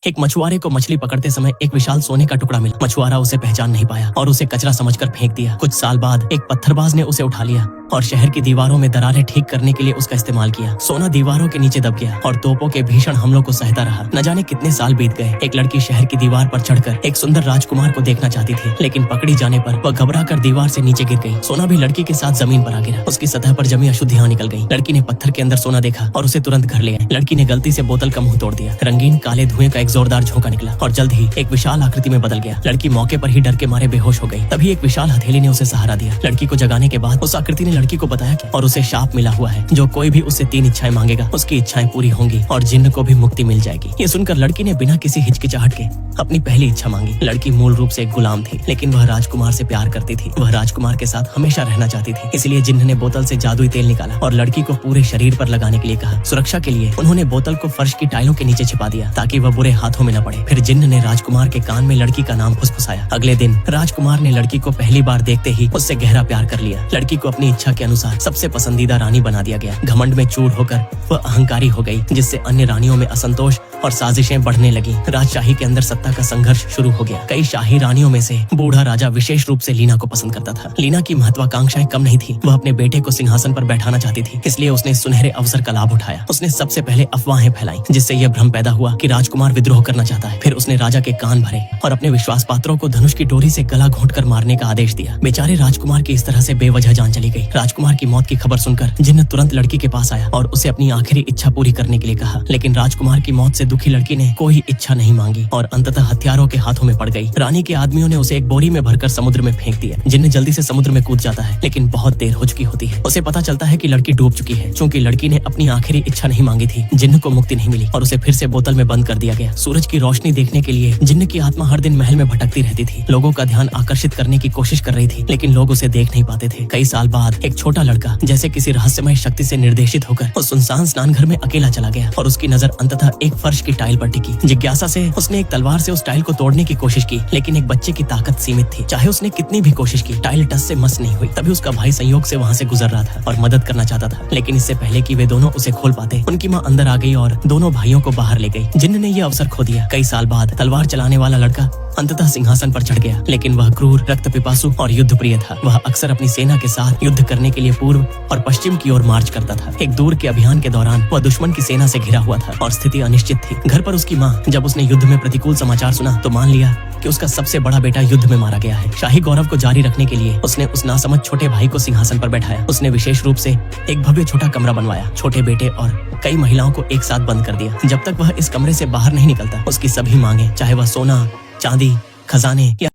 एक मछुआरे को मछली पकड़ते समय एक विशाल सोने का टुकड़ा मिला। मछुआरा उसे पहचान नहीं पाया और उसे कचरा समझकर फेंक दिया। कुछ साल बाद एक पत्थरबाज ने उसे उठा लिया और शहर की दीवारों में दरारें ठीक करने के लिए उसका इस्तेमाल किया। सोना दीवारों के नीचे दब गया और तोपों के भीषण हमलों को सहता रहा। न जाने कितने साल बीत गए। एक लड़की शहर की दीवार पर चढ़कर एक सुंदर राजकुमार को देखना चाहती थी, लेकिन पकड़ी जाने पर वह घबराकर दीवार से नीचे गिर गई। सोना भी लड़की के साथ जमीन पर आ गिरा। उसकी सतह पर जमी अशुद्धियां निकल गई। लड़की ने पत्थर के अंदर सोना देखा और उसे तुरंत घर ले आई। लड़की ने गलती से बोतल का मुंह तोड़ दिया। रंगीन काले धुएं का एक जोरदार झोंका निकला और जल्द ही एक विशाल आकृति में बदल गया। लड़की मौके पर ही डर के मारे बेहोश हो गई। तभी एक विशाल हथेली ने उसे सहारा दिया। लड़की को जगाने के बाद उस आकृति ने लड़की को बताया कि और उसे शाप मिला हुआ है, जो कोई भी उससे 3 इच्छाएं मांगेगा उसकी इच्छाएं पूरी होंगी और जिन्न को भी मुक्ति मिल जाएगी। ये सुनकर लड़की ने बिना किसी हिचकिचाहट के अपनी पहली इच्छा मांगी। लड़की मूल रूप से एक गुलाम थी, लेकिन वह राजकुमार से प्यार करती थी। वह राजकुमार के साथ हमेशा रहना चाहती थी। इसलिए जिन्न ने बोतल से जादुई तेल निकाला और लड़की को पूरे शरीर पर लगाने के लिए कहा। सुरक्षा के लिए उन्होंने बोतल को फर्श की टाइलों के नीचे छिपा दिया ताकि वह बुरे हाथों में न पड़े। फिर जिन्न ने राजकुमार के कान में लड़की का नाम फुसफुसाया। अगले दिन राजकुमार ने लड़की को पहली बार देखते ही उससे गहरा प्यार कर लिया। लड़की को अपनी इच्छा के अनुसार सबसे पसंदीदा रानी बना दिया गया। घमंड में चूर होकर वह अहंकारी हो गई, जिससे अन्य रानियों में असंतोष और साजिशें बढ़ने लगी। राजशाही के अंदर सत्ता का संघर्ष शुरू हो गया। कई शाही रानियों में से बूढ़ा राजा विशेष रूप से लीना को पसंद करता था। लीना की महत्वाकांक्षाएं कम नहीं थी। वह अपने बेटे को सिंहासन पर बैठाना चाहती थी, इसलिए उसने सुनहरे अवसर का लाभ उठाया। उसने सबसे पहले अफवाहें फैलाई, जिससे यह भ्रम पैदा हुआ कि राजकुमार विद्रोह करना चाहता है। फिर उसने राजा के कान भरे और अपने विश्वास पात्रों को धनुष की डोरी से गला घोंटकर मारने का आदेश दिया। बेचारे राजकुमार की इस तरह से बेवजह जान चली गई। राजकुमार की मौत की खबर सुनकर जिन्न तुरंत लड़की के पास आया और उसे अपनी आखिरी इच्छा पूरी करने के लिए कहा। लेकिन राजकुमार की मौत से दुखी लड़की ने कोई इच्छा नहीं मांगी और अंततः हथियारों के हाथों में पड़ गई। रानी के आदमियों ने उसे एक बोरी में भरकर समुद्र में फेंक दिया। जिन्न जल्दी से समुद्र में कूद जाता है, लेकिन बहुत देर हो चुकी होती है। उसे पता चलता है कि लड़की डूब चुकी है। चूंकि लड़की ने अपनी आखिरी इच्छा नहीं मांगी थी, जिन्न को मुक्ति नहीं मिली और उसे फिर से बोतल में बंद कर दिया गया। सूरज की रोशनी देखने के लिए जिन्न की आत्मा हर दिन महल में भटकती रहती थी। लोगों का ध्यान आकर्षित करने की कोशिश कर रही थी, लेकिन लोग उसे देख नहीं पाते थे। कई साल बाद एक छोटा लड़का जैसे किसी रहस्यमय शक्ति से निर्देशित होकर उस सुनसान स्नान घर में अकेला चला गया और उसकी नजर अंततः एक फर्श की टाइल पर टिकी। जिज्ञासा से उसने एक तलवार से उस टाइल को तोड़ने की कोशिश की, लेकिन एक बच्चे की ताकत सीमित थी। चाहे उसने कितनी भी कोशिश की, टाइल टस से मस नहीं हुई। तभी उसका भाई संयोग से वहाँ से गुजर रहा था और मदद करना चाहता था, लेकिन इससे पहले कि वे दोनों उसे खोल पाते, उनकी माँ अंदर आ गई और दोनों भाइयों को बाहर ले गई। जिन्न ने यह अवसर खो दिया। कई साल बाद तलवार चलाने वाला लड़का अंततः सिंहासन पर चढ़ गया, लेकिन वह क्रूर, रक्त पिपासु और युद्ध प्रिय था। वह अक्सर अपनी सेना के साथ युद्ध करने के लिए पूर्व और पश्चिम की ओर मार्च करता था। एक दूर के अभियान के दौरान वह दुश्मन की सेना से घिरा हुआ था और स्थिति अनिश्चित थी। घर पर उसकी माँ जब उसने युद्ध में प्रतिकूल समाचार सुना तो मान लिया कि उसका सबसे बड़ा बेटा युद्ध में मारा गया है। शाही गौरव को जारी रखने के लिए उसने उस नासमझ छोटे भाई को सिंहासन पर बैठाया। उसने विशेष रूप से एक भव्य छोटा कमरा बनवाया, छोटे बेटे और कई महिलाओं को एक साथ बंद कर दिया। जब तक वह इस कमरे से बाहर नहीं निकलता, उसकी सभी मांगे, चाहे वह सोना, चांदी, खजाने या